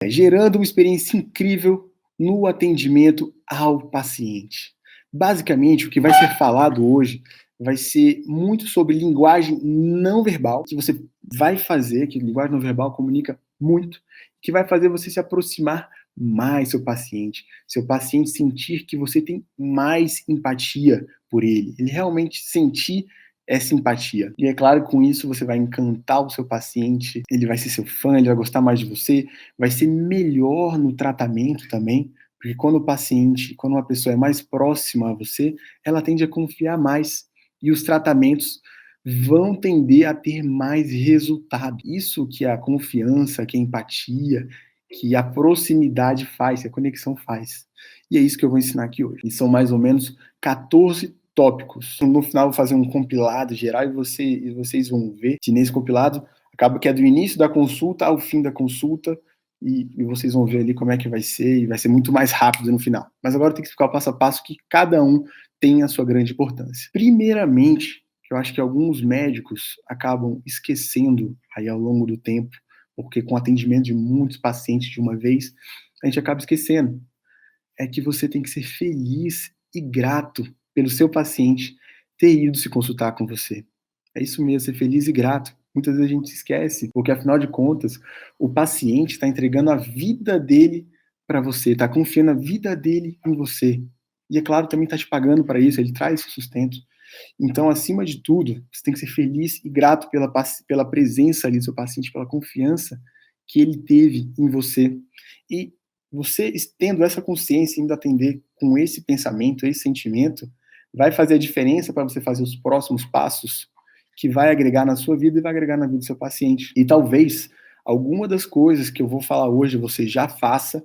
gerando uma experiência incrível no atendimento ao paciente. Basicamente, o que vai ser falado hoje vai ser muito sobre linguagem não verbal, que você vai fazer, que linguagem não verbal comunica muito, que vai fazer você se aproximar mais seu paciente sentir que você tem mais empatia por ele realmente sentir essa empatia. E é claro que com isso você vai encantar o seu paciente, ele vai ser seu fã, ele vai gostar mais de você, vai ser melhor no tratamento também, porque quando uma pessoa é mais próxima a você, ela tende a confiar mais e os tratamentos vão tender a ter mais resultado. Isso que a confiança, que a empatia, que a proximidade faz, que a conexão faz. E é isso que eu vou ensinar aqui hoje. E são mais ou menos 14 tópicos. No final eu vou fazer um compilado geral e vocês vão ver que nesse compilado acaba que é do início da consulta ao fim da consulta e vocês vão ver ali como é que vai ser e vai ser muito mais rápido no final. Mas agora eu tenho que explicar o passo a passo que cada um tem a sua grande importância. Primeiramente, eu acho que alguns médicos acabam esquecendo aí ao longo do tempo, porque com o atendimento de muitos pacientes de uma vez, a gente acaba esquecendo. É que você tem que ser feliz e grato pelo seu paciente ter ido se consultar com você. É isso mesmo, ser feliz e grato. Muitas vezes a gente esquece, porque afinal de contas, o paciente está entregando a vida dele para você, está confiando a vida dele em você. E é claro, também está te pagando para isso, ele traz esse sustento. Então, acima de tudo, você tem que ser feliz e grato pela presença ali do seu paciente, pela confiança que ele teve em você. E você, tendo essa consciência, indo atender com esse pensamento, esse sentimento, vai fazer a diferença para você fazer os próximos passos que vai agregar na sua vida e vai agregar na vida do seu paciente. E talvez alguma das coisas que eu vou falar hoje você já faça,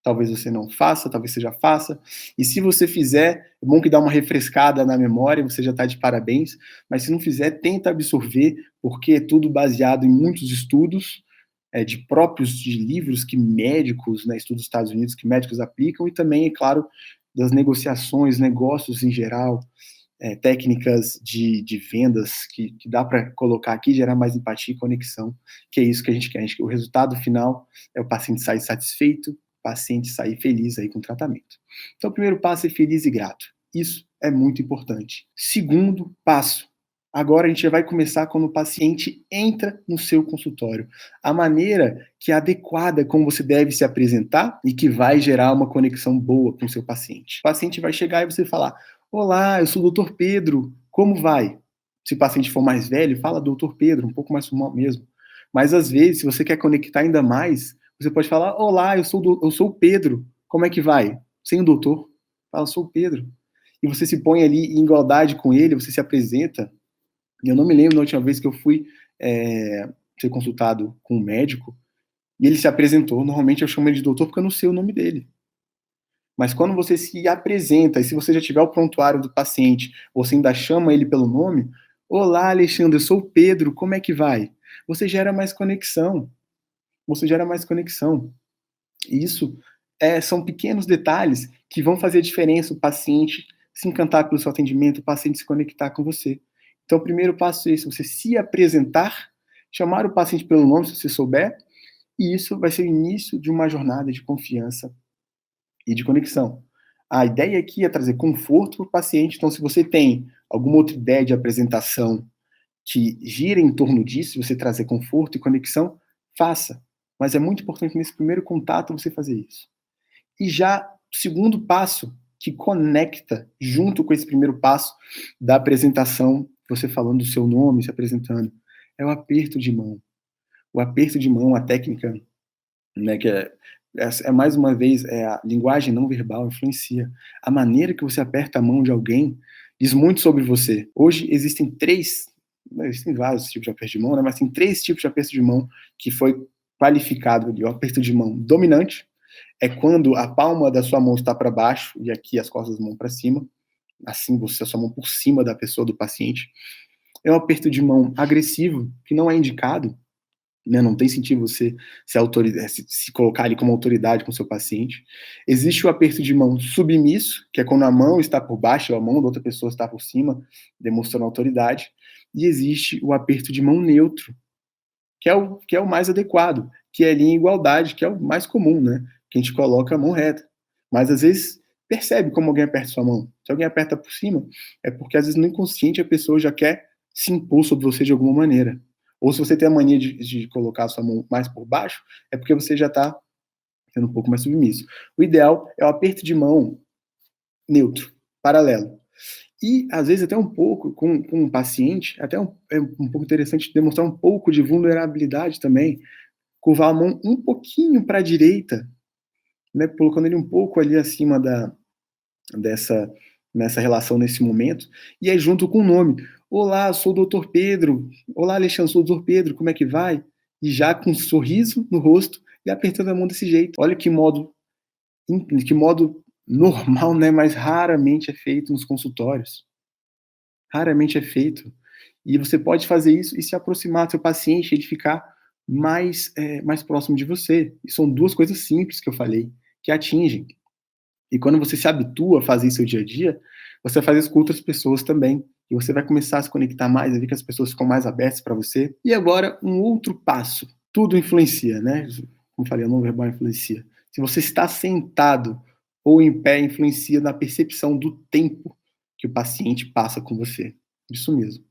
talvez você não faça, talvez você já faça. E se você fizer, é bom que dá uma refrescada na memória, você já está de parabéns. Mas se não fizer, tenta absorver, porque é tudo baseado em muitos estudos, de livros que médicos, né, estudos dos Estados Unidos que médicos aplicam, e também, é claro, das negociações, negócios em geral, técnicas de vendas que dá para colocar aqui, gerar mais empatia e conexão, que é isso que a gente quer. O resultado final é o paciente sair satisfeito, o paciente sair feliz aí com o tratamento. Então, o primeiro passo é feliz e grato. Isso é muito importante. Segundo passo, agora a gente já vai começar quando o paciente entra no seu consultório. A maneira que é adequada como você deve se apresentar e que vai gerar uma conexão boa com o seu paciente. O paciente vai chegar e você falar: olá, eu sou o doutor Pedro, como vai? Se o paciente for mais velho, fala doutor Pedro, um pouco mais formal mesmo. Mas às vezes, se você quer conectar ainda mais, você pode falar: olá, eu sou o Pedro, como é que vai? Sem o doutor, fala: sou o Pedro. E você se põe ali em igualdade com ele, você se apresenta. Eu não me lembro da última vez que eu fui ser consultado com um médico e ele se apresentou. Normalmente eu chamo ele de doutor porque eu não sei o nome dele. Mas quando você se apresenta, e se você já tiver o prontuário do paciente, você ainda chama ele pelo nome: olá, Alexandre, eu sou o Pedro, como é que vai? Você gera mais conexão. Você gera mais conexão. E isso são pequenos detalhes que vão fazer a diferença, o paciente se encantar pelo seu atendimento, o paciente se conectar com você. Então, o primeiro passo é esse: você se apresentar, chamar o paciente pelo nome, se você souber, e isso vai ser o início de uma jornada de confiança e de conexão. A ideia aqui é trazer conforto para o paciente. Então, se você tem alguma outra ideia de apresentação que gira em torno disso, você trazer conforto e conexão, faça. Mas é muito importante nesse primeiro contato você fazer isso. E já o segundo passo, que conecta junto com esse primeiro passo da apresentação, você falando do seu nome, se apresentando, é o aperto de mão. O aperto de mão, a técnica, né, que mais uma vez, a linguagem não verbal influencia. A maneira que você aperta a mão de alguém diz muito sobre você. Hoje existem vários tipos de aperto de mão, né, mas tem 3 tipos de aperto de mão que foi qualificado ali. O aperto de mão dominante é quando a palma da sua mão está para baixo e aqui as costas da mão para cima, assim a sua mão por cima da pessoa, do paciente. É um aperto de mão agressivo, que não é indicado, né, não tem sentido você se colocar ali como autoridade com o seu paciente. Existe o aperto de mão submisso, que é quando a mão está por baixo, a mão da outra pessoa está por cima, demonstrando autoridade. E existe o aperto de mão neutro, que é o mais adequado, que é ali em igualdade, que é o mais comum, né? Que a gente coloca a mão reta. Mas às vezes percebe como alguém aperta sua mão. Se alguém aperta por cima, é porque às vezes no inconsciente a pessoa já quer se impor sobre você de alguma maneira. Ou se você tem a mania de colocar a sua mão mais por baixo, é porque você já está sendo um pouco mais submisso. O ideal é o aperto de mão neutro, paralelo. E, às vezes, até um pouco, com um paciente, é um pouco interessante demonstrar um pouco de vulnerabilidade também, curvar a mão um pouquinho para a direita, né, colocando ele um pouco ali acima dessa nessa relação nesse momento, e aí junto com o nome. Olá, sou o doutor Pedro. Olá, Alexandre, sou o doutor Pedro, como é que vai? E já com um sorriso no rosto e apertando a mão desse jeito. Olha que modo normal, né, mas raramente é feito nos consultórios. Raramente é feito. E você pode fazer isso e se aproximar do seu paciente, ele ficar mais próximo de você. E são duas coisas simples que eu falei, que atingem. E quando você se habitua a fazer isso no seu dia a dia, você vai fazer isso com outras pessoas também. E você vai começar a se conectar mais, a ver que as pessoas ficam mais abertas para você. E agora, um outro passo. Tudo influencia, né? Como eu falei, o não verbal influencia. Se você está sentado ou em pé, influencia na percepção do tempo que o paciente passa com você. Isso mesmo.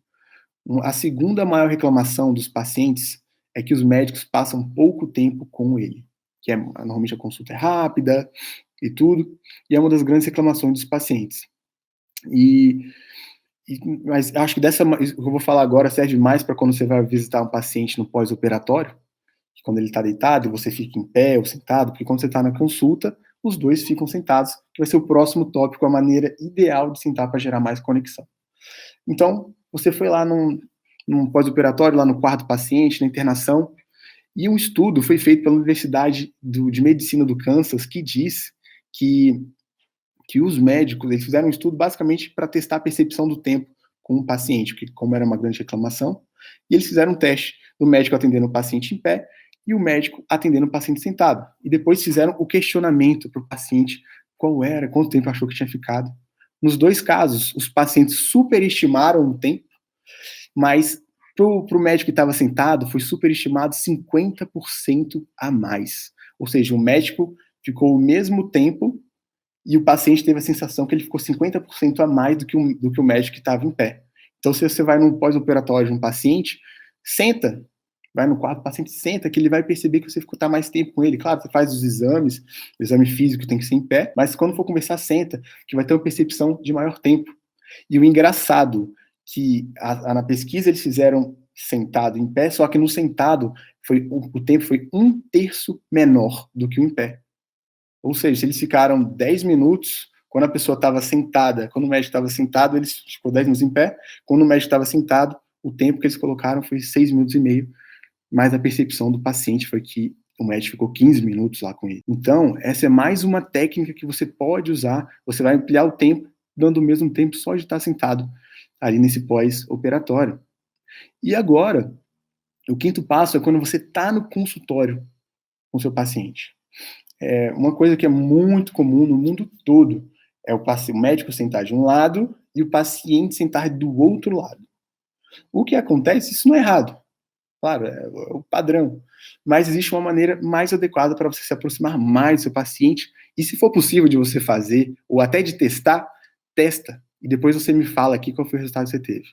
A segunda maior reclamação dos pacientes é que os médicos passam pouco tempo com ele, que normalmente a consulta é rápida e tudo, e é uma das grandes reclamações dos pacientes. Mas acho que o que eu vou falar agora serve mais para quando você vai visitar um paciente no pós-operatório, quando ele está deitado e você fica em pé ou sentado, porque quando você está na consulta, os dois ficam sentados, que vai ser o próximo tópico, a maneira ideal de sentar para gerar mais conexão. Então, você foi lá num pós-operatório, lá no quarto do paciente, na internação, e um estudo foi feito pela Universidade de Medicina do Kansas que diz que os médicos, eles fizeram um estudo basicamente para testar a percepção do tempo com o paciente, que como era uma grande reclamação, e eles fizeram um teste do médico atendendo o paciente em pé e o médico atendendo o paciente sentado. E depois fizeram o questionamento para o paciente qual era, quanto tempo achou que tinha ficado. Nos dois casos, os pacientes superestimaram o tempo, mas para o médico que estava sentado, foi superestimado 50% a mais. Ou seja, o médico ficou o mesmo tempo e o paciente teve a sensação que ele ficou 50% a mais do que o médico que estava em pé. Então, se você vai num pós-operatório de um paciente, senta, vai no quarto, o paciente senta, que ele vai perceber que você ficou tá mais tempo com ele. Claro, você faz os exames, o exame físico tem que ser em pé, mas quando for conversar, senta, que vai ter uma percepção de maior tempo. E o engraçado, que na pesquisa eles fizeram sentado em pé, só que no sentado o tempo foi 1/3 menor do que o em pé. Ou seja, se eles ficaram 10 minutos, quando a pessoa estava sentada, quando o médico estava sentado, eles ficou 10 minutos em pé, quando o médico estava sentado, o tempo que eles colocaram foi 6 minutos e meio, mas a percepção do paciente foi que o médico ficou 15 minutos lá com ele. Então, essa é mais uma técnica que você pode usar, você vai ampliar o tempo, dando o mesmo tempo só de estar sentado ali nesse pós-operatório. E agora, o quinto passo é quando você está no consultório com o seu paciente. Uma coisa que é muito comum no mundo todo é o médico sentar de um lado e o paciente sentar do outro lado. O que acontece, isso não é errado. Claro, é o padrão. Mas existe uma maneira mais adequada para você se aproximar mais do seu paciente. E se for possível de você fazer, ou até de testar, testa. E depois você me fala aqui qual foi o resultado que você teve.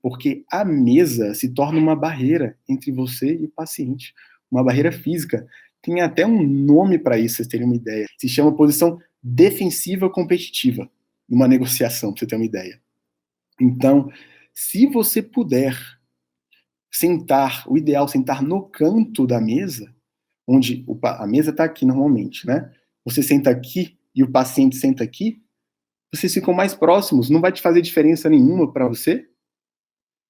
Porque a mesa se torna uma barreira entre você e o paciente. Uma barreira física. Tem até um nome para isso, vocês terem uma ideia. Se chama posição defensiva competitiva, numa negociação, para você ter uma ideia. Então, se você puder sentar, o ideal é sentar no canto da mesa, onde a mesa está aqui normalmente, né? Você senta aqui e o paciente senta aqui, vocês ficam mais próximos, não vai te fazer diferença nenhuma para você,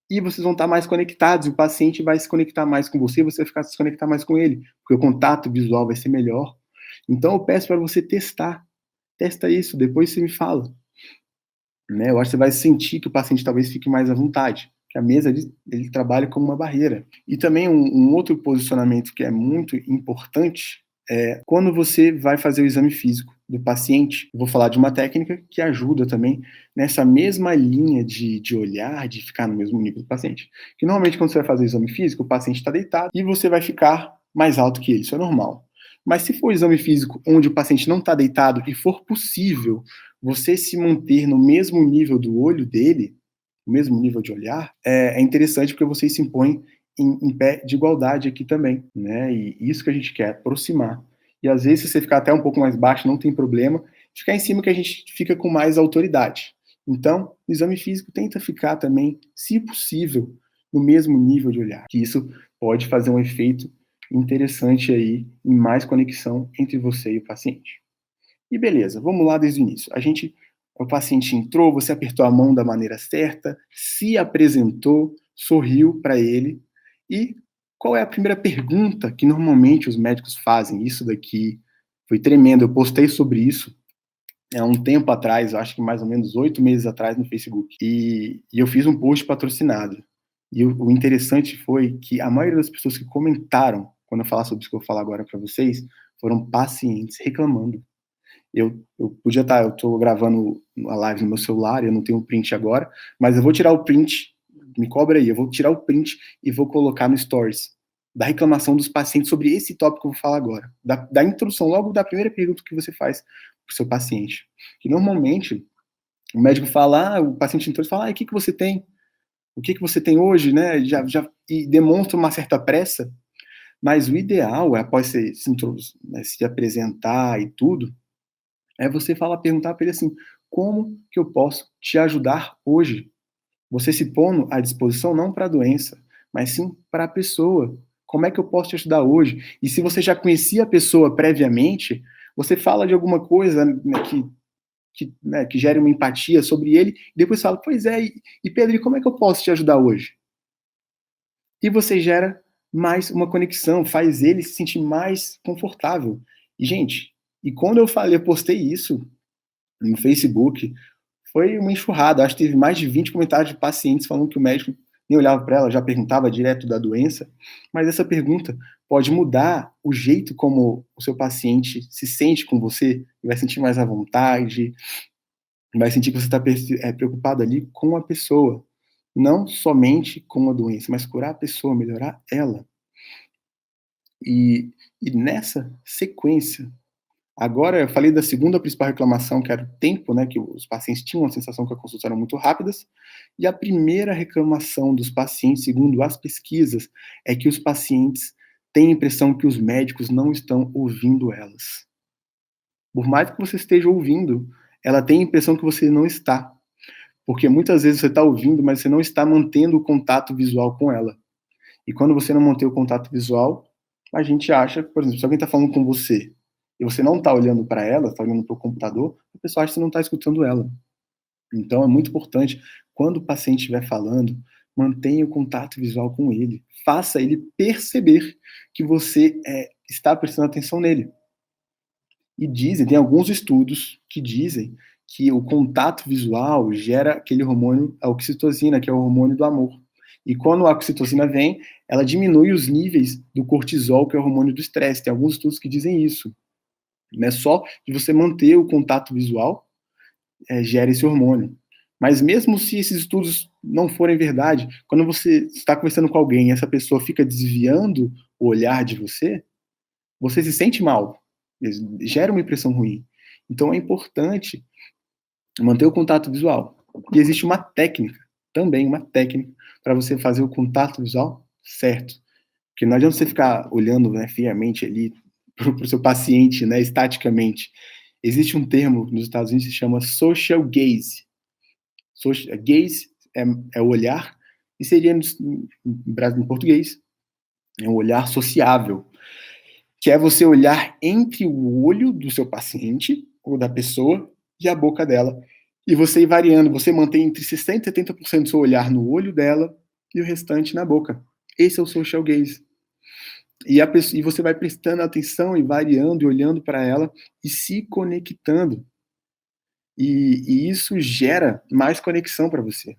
e vocês vão estar mais conectados, o paciente vai se conectar mais com você, você vai se conectar mais com ele, porque o contato visual vai ser melhor. Então eu peço para você testar, testa isso, depois você me fala. Né? Eu acho que você vai sentir que o paciente talvez fique mais à vontade, que a mesa ele trabalha como uma barreira. E também um outro posicionamento que é muito importante é quando você vai fazer o exame físico do paciente. Eu vou falar de uma técnica que ajuda também nessa mesma linha de olhar, de ficar no mesmo nível do paciente. Que normalmente quando você vai fazer o exame físico, o paciente está deitado e você vai ficar mais alto que ele, isso é normal. Mas se for exame físico onde o paciente não está deitado e for possível você se manter no mesmo nível do olho dele, o mesmo nível de olhar, é interessante porque vocês se impõem em pé de igualdade aqui também, né? E isso que a gente quer, aproximar. E às vezes, se você ficar até um pouco mais baixo, não tem problema, ficar em cima que a gente fica com mais autoridade. Então, no exame físico, tenta ficar também, se possível, no mesmo nível de olhar, que isso pode fazer um efeito interessante aí em mais conexão entre você e o paciente. E beleza, vamos lá desde o início. O paciente entrou, você apertou a mão da maneira certa, se apresentou, sorriu para ele. E qual é a primeira pergunta que normalmente os médicos fazem? Isso daqui foi tremendo, eu postei sobre isso há um tempo atrás, acho que mais ou menos 8 meses atrás no Facebook. E eu fiz um post patrocinado. E o interessante foi que a maioria das pessoas que comentaram, quando eu falar sobre isso que eu vou falar agora para vocês, foram pacientes reclamando. Eu podia estar, eu estou gravando a live no meu celular, eu não tenho o print agora, mas eu vou tirar o print, me cobra aí, eu vou tirar o print e vou colocar no Stories da reclamação dos pacientes sobre esse tópico que eu vou falar agora, da introdução, logo da primeira pergunta que você faz para o seu paciente. Que normalmente o médico fala, o paciente entrou e fala, o que você tem? O que você tem hoje, né? E demonstra uma certa pressa, mas o ideal é, após se apresentar e tudo, é você perguntar para ele assim: como que eu posso te ajudar hoje? Você se pondo à disposição não para a doença, mas sim para a pessoa. Como é que eu posso te ajudar hoje? E se você já conhecia a pessoa previamente, você fala de alguma coisa, né, que gere uma empatia sobre ele, e depois fala, pois é, e Pedro, e como é que eu posso te ajudar hoje? E você gera mais uma conexão, faz ele se sentir mais confortável. E, gente, e quando eu postei isso no Facebook, foi uma enxurrada. Acho que teve mais de 20 comentários de pacientes falando que o médico nem olhava para ela, já perguntava direto da doença. Mas essa pergunta pode mudar o jeito como o seu paciente se sente com você, vai sentir mais à vontade, vai sentir que você está preocupado ali com a pessoa, não somente com a doença, mas curar a pessoa, melhorar ela. E nessa sequência, agora eu falei da segunda principal reclamação, que era o tempo, né, que os pacientes tinham a sensação que as consultas eram muito rápidas, e a primeira reclamação dos pacientes, segundo as pesquisas, é que os pacientes têm a impressão que os médicos não estão ouvindo elas. Por mais que você esteja ouvindo, ela tem a impressão que você não está, porque muitas vezes você está ouvindo, mas você não está mantendo o contato visual com ela. E quando você não mantém o contato visual, a gente acha, por exemplo, se alguém está falando com você e você não está olhando para ela, está olhando para o computador, a pessoa acha que você não está escutando ela. Então é muito importante, quando o paciente estiver falando, mantenha o contato visual com ele. Faça ele perceber que você está prestando atenção nele. E tem alguns estudos que dizem que o contato visual gera aquele hormônio, a oxitocina, que é o hormônio do amor. E quando a oxitocina vem, ela diminui os níveis do cortisol, que é o hormônio do estresse. Tem alguns estudos que dizem isso. Não é só de você manter o contato visual, gera esse hormônio. Mas mesmo se esses estudos não forem verdade, quando você está conversando com alguém e essa pessoa fica desviando o olhar de você, você se sente mal, gera uma impressão ruim. Então é importante manter o contato visual. E existe uma técnica, também uma técnica, para você fazer o contato visual certo. Porque não adianta você ficar olhando, né, friamente ali para o seu paciente, né, estaticamente. Existe um termo nos Estados Unidos que se chama social gaze. Gaze é o olhar, e seria em português, é um olhar sociável, que é você olhar entre o olho do seu paciente, ou da pessoa, e a boca dela. E você ir variando, você mantém entre 60% e 70% do seu olhar no olho dela e o restante na boca. Esse é o social gaze. E você vai prestando atenção e variando e olhando para ela e se conectando. E isso gera mais conexão para você.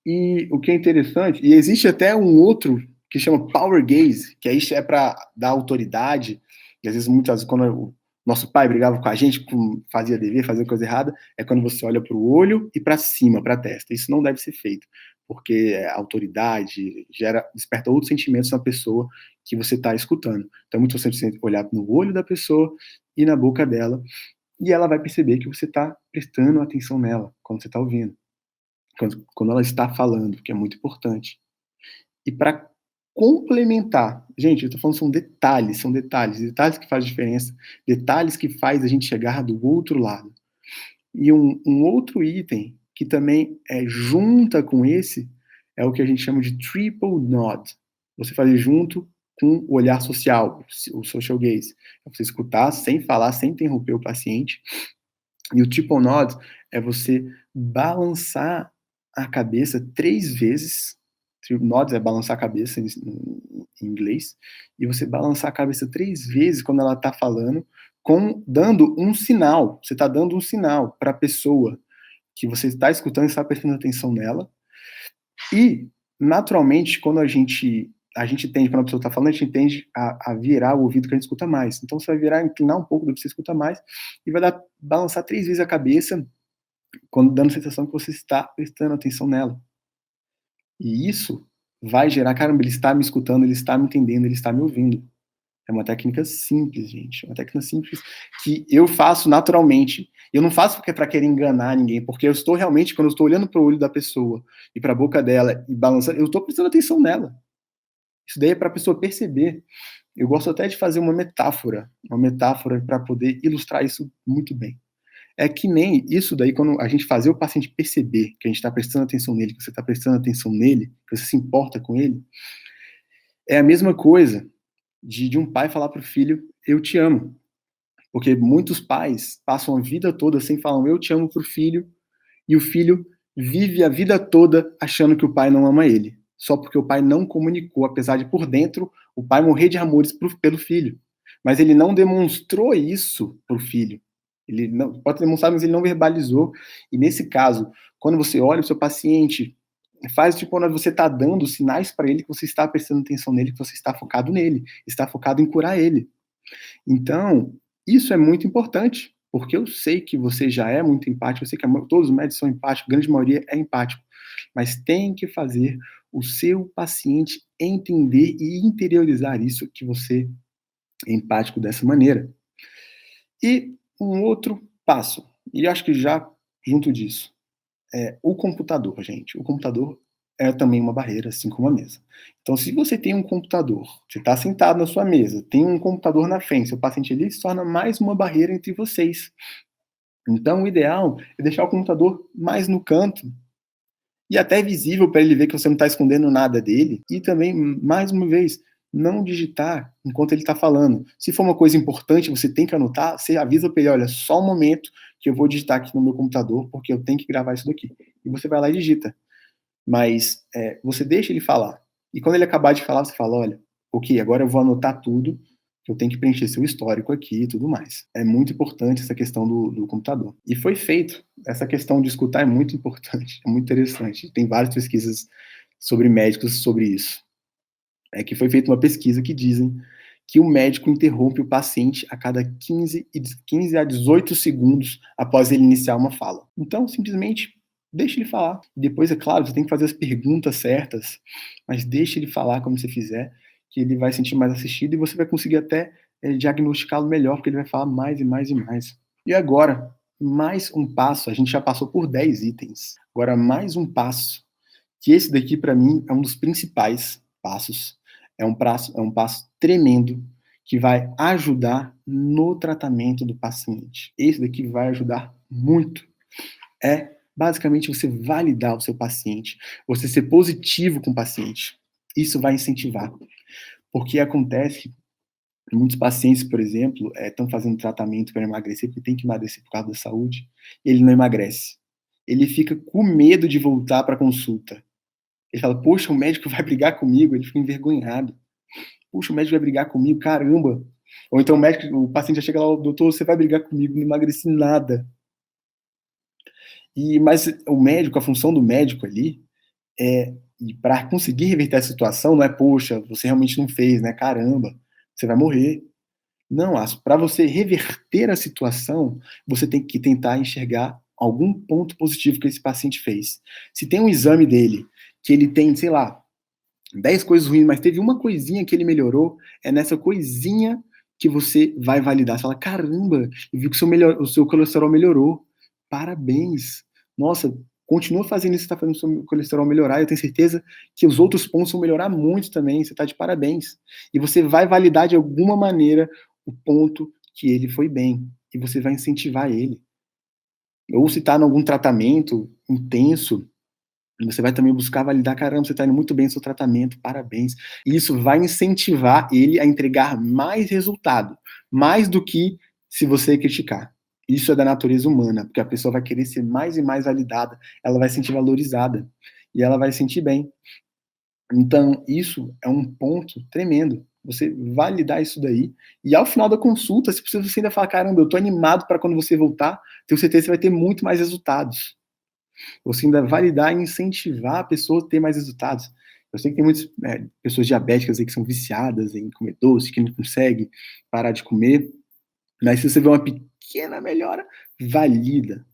E o que é interessante, e existe até um outro que chama power gaze, que aí é para dar autoridade, e às vezes quando o nosso pai brigava com a gente, fazia dever, fazia coisa errada, é quando você olha para o olho e para cima, para a testa. Isso não deve ser feito. porque é autoridade, desperta outros sentimentos na pessoa que você está escutando. Então é muito você olhar no olho da pessoa e na boca dela, e ela vai perceber que você está prestando atenção nela quando você está ouvindo, quando ela está falando, que é muito importante. E para complementar, gente, eu estou falando são detalhes que fazem diferença, detalhes que faz a gente chegar do outro lado. E um outro item que também junta com esse é o que a gente chama de triple nod. Você fazer junto com o olhar social, o social gaze. É você escutar sem falar, sem interromper o paciente. E o triple nod é você balançar a cabeça 3 vezes. Triple nod é balançar a cabeça em inglês. E você balançar a cabeça 3 vezes quando ela está falando, dando um sinal. Você está dando um sinal para a pessoa que você está escutando e está prestando atenção nela. E, naturalmente, quando a gente tende, quando a pessoa está falando, a gente tende a virar o ouvido que a gente escuta mais. Então, você vai virar, inclinar um pouco do que você escuta mais e vai balançar 3 vezes a cabeça, dando a sensação que você está prestando atenção nela. E isso vai gerar, caramba, ele está me escutando, ele está me entendendo, ele está me ouvindo. É uma técnica simples, gente. É uma técnica simples que eu faço naturalmente. Eu não faço porque é para querer enganar ninguém, porque eu estou realmente, quando eu estou olhando para o olho da pessoa e para a boca dela e balançando, eu estou prestando atenção nela. Isso daí é para a pessoa perceber. Eu gosto até de fazer uma metáfora para poder ilustrar isso muito bem. É que nem isso daí, quando a gente fazer o paciente perceber que a gente está prestando atenção nele, que você está prestando atenção nele, que você se importa com ele, é a mesma coisa de um pai falar para o filho, eu te amo. Porque muitos pais passam a vida toda sem falar eu te amo para o filho, e o filho vive a vida toda achando que o pai não ama ele. Só porque o pai não comunicou, apesar de por dentro o pai morrer de amores pelo filho. Mas ele não demonstrou isso para o filho. Ele não, pode demonstrar, mas ele não verbalizou. E nesse caso, quando você olha o seu paciente, faz tipo quando você está dando sinais para ele que você está prestando atenção nele, que você está focado nele, está focado em curar ele. Então, isso é muito importante, porque eu sei que você já é muito empático, eu sei que todos os médicos são empáticos, a grande maioria é empático, mas tem que fazer o seu paciente entender e interiorizar isso, que você é empático dessa maneira. E um outro passo, e acho que já junto disso, é o computador, gente. O computador é também uma barreira, assim como a mesa. Então, se você tem um computador, você está sentado na sua mesa, tem um computador na frente, seu paciente ali se torna mais uma barreira entre vocês. Então, o ideal é deixar o computador mais no canto e até visível para ele ver que você não está escondendo nada dele. E também, mais uma vez, não digitar enquanto ele está falando. Se for uma coisa importante, você tem que anotar, você avisa para ele, olha, só um momento que eu vou digitar aqui no meu computador, porque eu tenho que gravar isso daqui. E você vai lá e digita. Mas você deixa ele falar. E quando ele acabar de falar, você fala, olha, ok, agora eu vou anotar tudo, que eu tenho que preencher seu histórico aqui e tudo mais. É muito importante essa questão do computador. E foi feito. Essa questão de escutar é muito importante, é muito interessante. Tem várias pesquisas sobre médicos sobre isso. É que foi feita uma pesquisa que dizem que o médico interrompe o paciente a cada 15 a 18 segundos após ele iniciar uma fala. Então, simplesmente, deixe ele falar. Depois, é claro, você tem que fazer as perguntas certas, mas deixe ele falar como você fizer, que ele vai sentir mais assistido e você vai conseguir até diagnosticá-lo melhor, porque ele vai falar mais e mais e mais. E agora, mais um passo, a gente já passou por 10 itens. Agora, mais um passo, que esse daqui, para mim, é um dos principais passos. É um passo tremendo que vai ajudar no tratamento do paciente. Esse daqui vai ajudar muito. É basicamente você validar o seu paciente, você ser positivo com o paciente. Isso vai incentivar. Porque acontece, muitos pacientes, por exemplo, estão fazendo tratamento para emagrecer, porque tem que emagrecer por causa da saúde, e ele não emagrece. Ele fica com medo de voltar para a consulta. Ele fala, poxa, o médico vai brigar comigo, ele fica envergonhado. Puxa, o médico vai brigar comigo, caramba. Ou então o paciente já chega lá, doutor, você vai brigar comigo, não emagreci nada. Mas o médico, a função do médico ali, e para conseguir reverter a situação, não é, poxa, você realmente não fez, né, caramba, você vai morrer. Não, para você reverter a situação, você tem que tentar enxergar algum ponto positivo que esse paciente fez. Se tem um exame dele que ele tem, sei lá, 10 coisas ruins, mas teve uma coisinha que ele melhorou, é nessa coisinha que você vai validar. Você fala, caramba, eu vi que o seu colesterol melhorou. Parabéns. Nossa, continua fazendo isso, você está fazendo o seu colesterol melhorar. Eu tenho certeza que os outros pontos vão melhorar muito também. Você está de parabéns. E você vai validar de alguma maneira o ponto que ele foi bem. E você vai incentivar ele. Ou se está em algum tratamento intenso, você vai também buscar validar, caramba, você está indo muito bem no seu tratamento, parabéns. E isso vai incentivar ele a entregar mais resultado, mais do que se você criticar. Isso é da natureza humana, porque a pessoa vai querer ser mais e mais validada, ela vai se sentir valorizada e ela vai se sentir bem. Então, isso é um ponto tremendo. Você validar isso daí, e ao final da consulta, se você ainda falar, caramba, eu tô animado para quando você voltar, tenho certeza que você vai ter muito mais resultados. Você ainda validar e incentivar a pessoa a ter mais resultados. Eu sei que tem muitas pessoas diabéticas aí que são viciadas em comer doce, que não consegue parar de comer, mas se você vê uma pequena melhora, valida,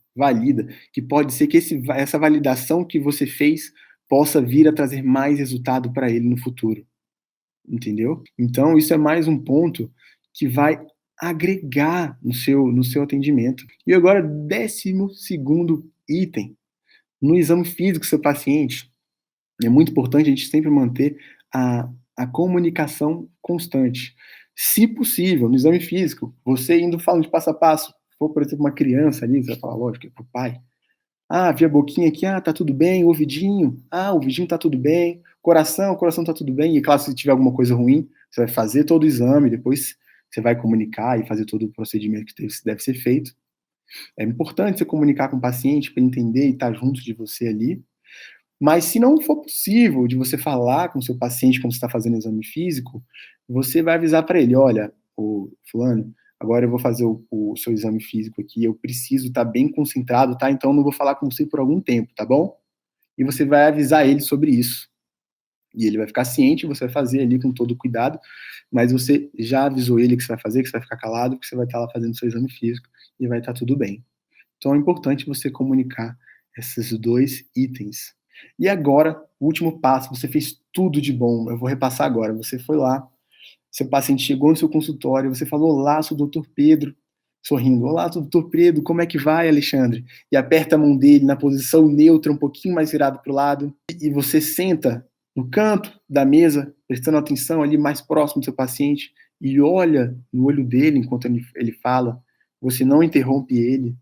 que pode ser que essa validação que você fez possa vir a trazer mais resultado para ele no futuro, entendeu? Então isso é mais um ponto que vai agregar no seu atendimento. E agora, 12º item, no exame físico do seu paciente, é muito importante a gente sempre manter a comunicação constante. Se possível, no exame físico, você indo falando de passo a passo, se for, por exemplo, uma criança ali, você vai falar, lógico, é pro pai. Ah, vi a boquinha aqui, tá tudo bem, o ouvidinho tá tudo bem, o coração tá tudo bem, e claro, se tiver alguma coisa ruim, você vai fazer todo o exame, depois você vai comunicar e fazer todo o procedimento que deve ser feito. É importante você comunicar com o paciente para entender e estar junto de você ali. Mas se não for possível de você falar com o seu paciente quando você está fazendo exame físico, você vai avisar para ele, olha, o fulano, agora eu vou fazer o seu exame físico aqui, eu preciso estar bem concentrado, tá? Então eu não vou falar com você por algum tempo, tá bom? E você vai avisar ele sobre isso. E ele vai ficar ciente, você vai fazer ali com todo cuidado, mas você já avisou ele que você vai fazer, que você vai ficar calado, que você vai estar lá fazendo seu exame físico e vai estar tudo bem. Então é importante você comunicar esses 2 itens. E agora, o último passo, você fez tudo de bom, eu vou repassar agora. Você foi lá, seu paciente chegou no seu consultório, você falou: "Olá, sou o doutor Pedro", sorrindo. "Olá, sou o doutor Pedro, como é que vai, Alexandre?" E aperta a mão dele na posição neutra, um pouquinho mais virado para o lado, e você senta no canto da mesa, prestando atenção ali mais próximo do seu paciente, e olha no olho dele enquanto ele fala, você não interrompe ele,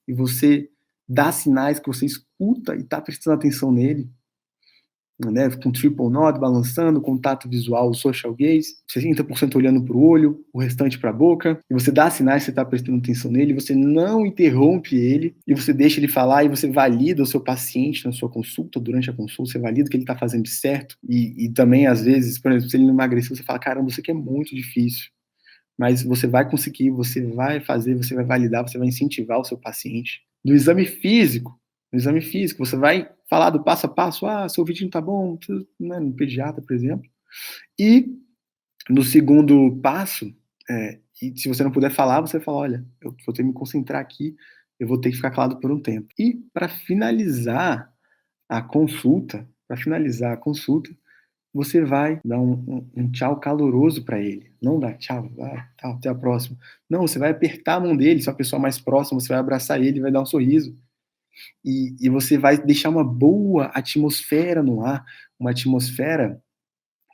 e você dá sinais que você escuta e está prestando atenção nele, né, com triple nod, balançando, contato visual, social gaze, 60% olhando para o olho, o restante para a boca, e você dá sinais que você está prestando atenção nele, você não interrompe ele, e você deixa ele falar, e você valida o seu paciente na sua consulta, durante a consulta, você valida o que ele está fazendo de certo, e também, às vezes, por exemplo, se ele não emagreceu, você fala, caramba, isso aqui é muito difícil, mas você vai conseguir, você vai fazer, você vai validar, você vai incentivar o seu paciente. No exame físico, você vai falar do passo a passo, seu ouvidinho tá bom, né, no pediatra, por exemplo. E no segundo passo, e se você não puder falar, você fala, olha, eu vou ter que me concentrar aqui, eu vou ter que ficar calado por um tempo. E para finalizar a consulta, você vai dar um tchau caloroso para ele. Não dá tchau, tá, até a próxima. Não, você vai apertar a mão dele, se é a pessoa mais próxima, você vai abraçar ele, vai dar um sorriso. E você vai deixar uma boa atmosfera no ar, uma atmosfera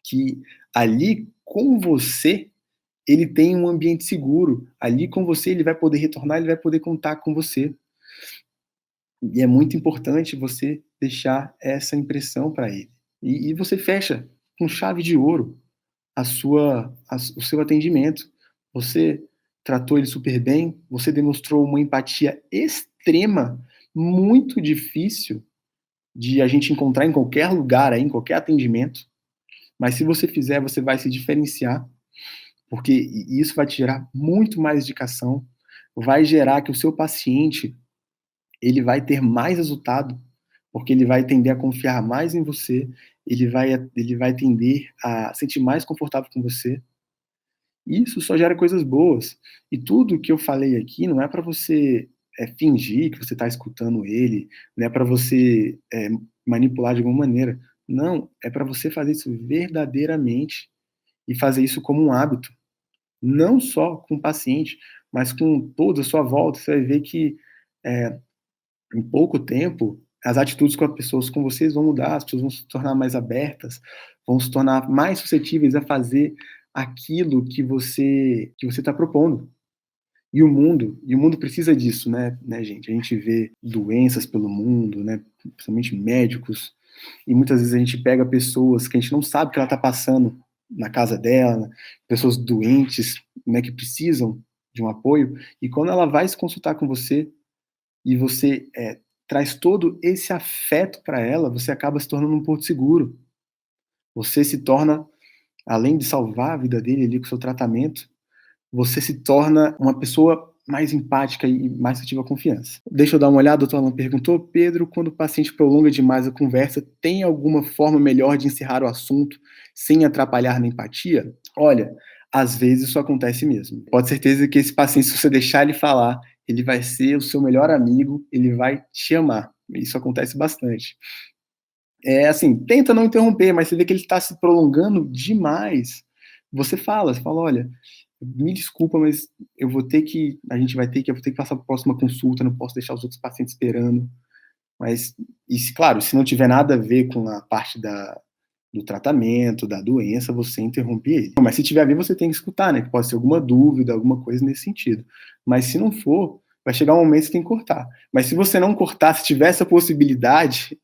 que ali com você ele tem um ambiente seguro. Ali com você ele vai poder retornar, ele vai poder contar com você. E é muito importante você deixar essa impressão para ele. E você fecha com chave de ouro o seu atendimento. Você tratou ele super bem, você demonstrou uma empatia extrema, muito difícil de a gente encontrar em qualquer lugar, aí, em qualquer atendimento. Mas se você fizer, você vai se diferenciar, porque isso vai te gerar muito mais indicação, vai gerar que o seu paciente ele vai ter mais resultado, porque ele vai tender a confiar mais em você, ele vai tender a sentir mais confortável com você. Isso só gera coisas boas. E tudo que eu falei aqui não é para você fingir que você está escutando ele, não é para você manipular de alguma maneira. Não, é para você fazer isso verdadeiramente e fazer isso como um hábito. Não só com o paciente, mas com toda a sua volta. Você vai ver que é, em pouco tempo, as atitudes com as pessoas com vocês vão mudar, as pessoas vão se tornar mais abertas, vão se tornar mais suscetíveis a fazer aquilo que você está propondo. E o mundo precisa disso, né, gente? A gente vê doenças pelo mundo, né, principalmente médicos, e muitas vezes a gente pega pessoas que a gente não sabe o que ela está passando na casa dela, né, pessoas doentes, né, que precisam de um apoio, e quando ela vai se consultar com você e você traz todo esse afeto para ela, você acaba se tornando um porto seguro. Você se torna, além de salvar a vida dele ali com o seu tratamento, você se torna uma pessoa mais empática e mais ativa confiança. Deixa eu dar uma olhada, o doutor Alan perguntou, Pedro, quando o paciente prolonga demais a conversa, tem alguma forma melhor de encerrar o assunto sem atrapalhar na empatia? Olha, às vezes isso acontece mesmo. Pode ter certeza que esse paciente, se você deixar ele falar, ele vai ser o seu melhor amigo, ele vai te amar. Isso acontece bastante. É assim, tenta não interromper, mas você vê que ele está se prolongando demais. Você fala, olha, me desculpa, mas eu vou ter que passar para a próxima consulta, não posso deixar os outros pacientes esperando. Mas, claro, se não tiver nada a ver com a parte do tratamento, da doença, você interrompe ele. Mas se tiver a ver, você tem que escutar, né? Que pode ser alguma dúvida, alguma coisa nesse sentido. Mas se não for, vai chegar um momento que você tem que cortar. Mas se você não cortar, se tiver essa possibilidade,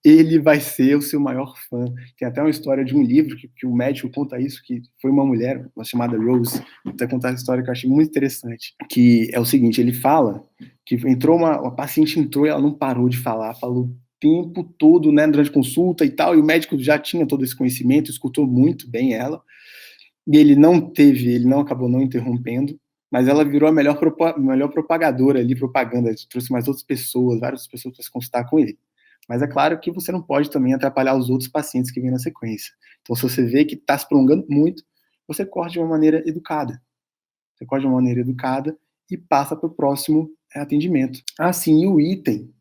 ele vai ser o seu maior fã. Tem até uma história de um livro que o médico conta isso, que foi uma mulher, uma chamada Rose, até contar essa história que eu achei muito interessante, que é o seguinte, ele fala que entrou uma paciente entrou e ela não parou de falar, falou o tempo todo, né, durante a consulta e tal, e o médico já tinha todo esse conhecimento, escutou muito bem ela, e ele não acabou não interrompendo, mas ela virou a melhor propagadora ali, propaganda, trouxe mais outras pessoas, várias pessoas para se consultar com ele. Mas é claro que você não pode também atrapalhar os outros pacientes que vêm na sequência. Então, se você vê que está se prolongando muito, você corta de uma maneira educada. Você corta de uma maneira educada e passa para o próximo atendimento. Ah, sim, e o item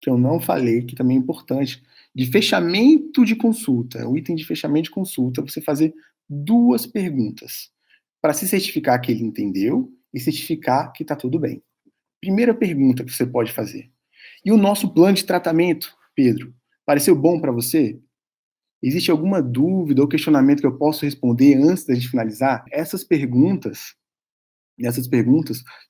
que eu não falei, que também é importante, de fechamento de consulta. O item de fechamento de consulta, você fazer 2 perguntas, para se certificar que ele entendeu e certificar que está tudo bem. Primeira pergunta que você pode fazer: e o nosso plano de tratamento, Pedro, pareceu bom para você? Existe alguma dúvida ou questionamento que eu posso responder antes da gente finalizar? Essas perguntas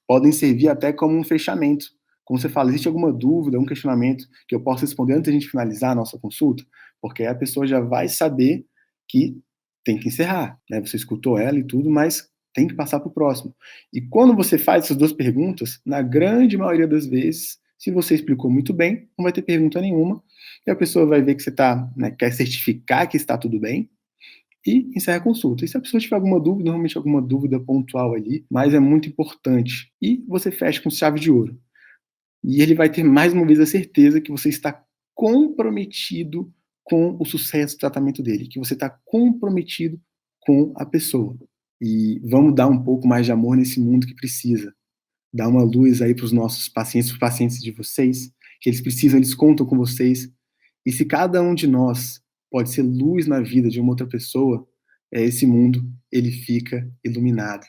podem servir até como um fechamento. Como você fala, existe alguma dúvida, um questionamento que eu possa responder antes da gente finalizar a nossa consulta? Porque aí a pessoa já vai saber que tem que encerrar, né? Você escutou ela e tudo, mas tem que passar para o próximo. E quando você faz essas 2 perguntas, na grande maioria das vezes, se você explicou muito bem, não vai ter pergunta nenhuma, e a pessoa vai ver que você quer certificar que está tudo bem, e encerra a consulta. E se a pessoa tiver alguma dúvida, normalmente alguma dúvida pontual ali, mas é muito importante. E você fecha com chave de ouro. E ele vai ter mais uma vez a certeza que você está comprometido com o sucesso do tratamento dele, que você está comprometido com a pessoa. E vamos dar um pouco mais de amor nesse mundo que precisa. Dar uma luz aí para os nossos pacientes, para os pacientes de vocês, que eles precisam, eles contam com vocês. E se cada um de nós pode ser luz na vida de uma outra pessoa, esse mundo ele fica iluminado.